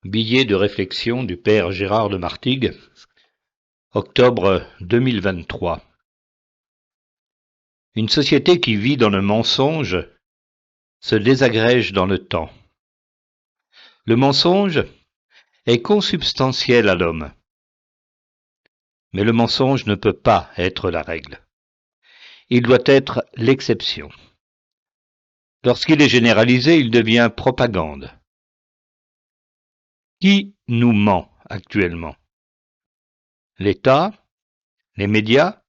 Billet de réflexion du père Gérard de Martigues, octobre 2023. Une société qui vit dans le mensonge se désagrège dans le temps. Le mensonge est consubstantiel à l'homme. Mais le mensonge ne peut pas être la règle. Il doit être l'exception. Lorsqu'il est généralisé, il devient propagande. Qui nous ment actuellement? L'État, les médias,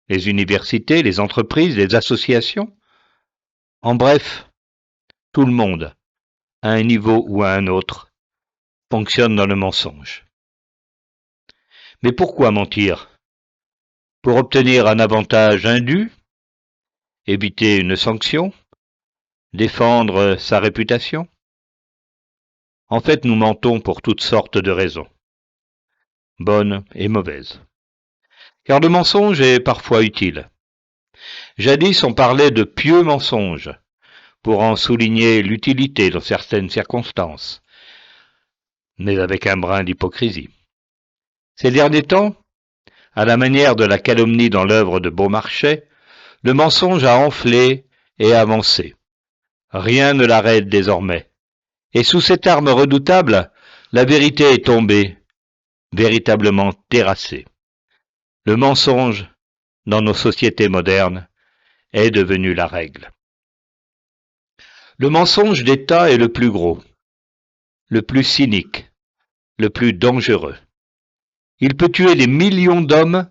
les universités, les entreprises, les associations? En bref, tout le monde, à un niveau ou à un autre, fonctionne dans le mensonge. Mais pourquoi mentir? Pour obtenir un avantage indu? Éviter une sanction? Défendre sa réputation? En fait, nous mentons pour toutes sortes de raisons, bonnes et mauvaises. Car le mensonge est parfois utile. Jadis, on parlait de pieux mensonges, pour en souligner l'utilité dans certaines circonstances, mais avec un brin d'hypocrisie. Ces derniers temps, à la manière de la calomnie dans l'œuvre de Beaumarchais, le mensonge a enflé et avancé. Rien ne l'arrête désormais. Et sous cette arme redoutable, la vérité est tombée, véritablement terrassée. Le mensonge, dans nos sociétés modernes, est devenu la règle. Le mensonge d'État est le plus gros, le plus cynique, le plus dangereux. Il peut tuer des millions d'hommes,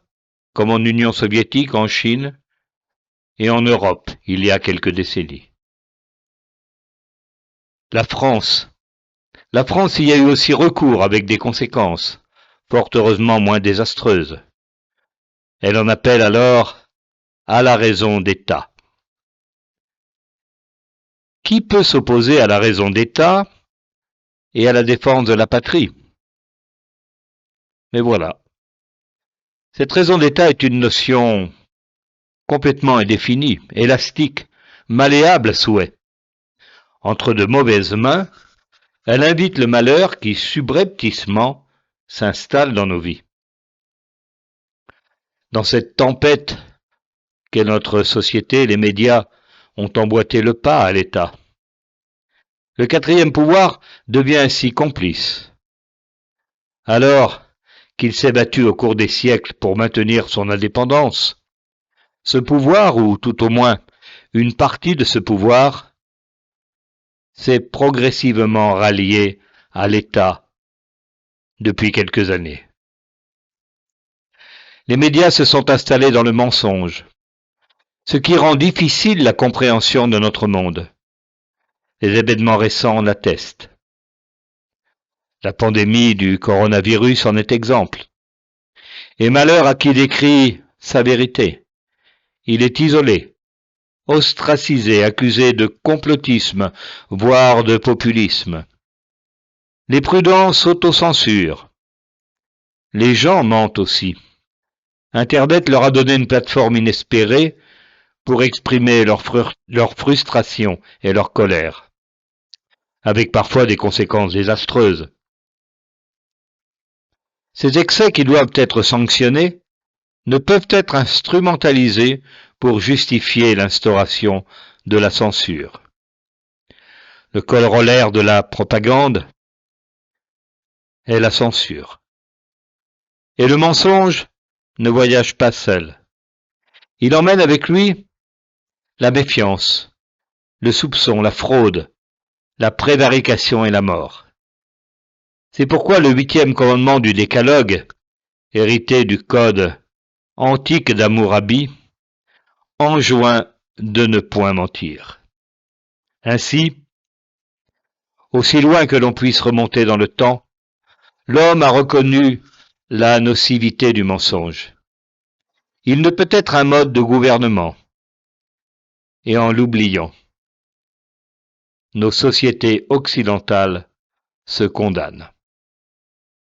comme en Union soviétique, en Chine et en Europe, il y a quelques décennies. La France y a eu aussi recours avec des conséquences, fort heureusement moins désastreuses. Elle en appelle alors à la raison d'État. Qui peut s'opposer à la raison d'État et à la défense de la patrie? Mais voilà. Cette raison d'État est une notion complètement indéfinie, élastique, malléable à souhait. Entre de mauvaises mains, elle invite le malheur qui subrepticement s'installe dans nos vies. Dans cette tempête qu'est notre société, les médias ont emboîté le pas à l'État. Le quatrième pouvoir devient ainsi complice. Alors qu'il s'est battu au cours des siècles pour maintenir son indépendance, ce pouvoir, ou tout au moins une partie de ce pouvoir, s'est progressivement rallié à l'État depuis quelques années. Les médias se sont installés dans le mensonge, ce qui rend difficile la compréhension de notre monde. Les événements récents en attestent. La pandémie du coronavirus en est exemple. Et malheur à qui décrit sa vérité. Il est isolé, ostracisé, accusé de complotisme, voire de populisme. Les prudents s'autocensurent. Les gens mentent aussi. Internet leur a donné une plateforme inespérée pour exprimer leur frustration et leur colère, avec parfois des conséquences désastreuses. Ces excès qui doivent être sanctionnés ne peuvent être instrumentalisés pour justifier l'instauration de la censure. Le corollaire de la propagande est la censure. Et le mensonge ne voyage pas seul. Il emmène avec lui la méfiance, le soupçon, la fraude, la prévarication et la mort. C'est pourquoi le 8e commandement du Décalogue, hérité du code antique d'Hammurabi, enjoint de ne point mentir. Ainsi, aussi loin que l'on puisse remonter dans le temps, l'homme a reconnu la nocivité du mensonge. Il ne peut être un mode de gouvernement. Et en l'oubliant, nos sociétés occidentales se condamnent.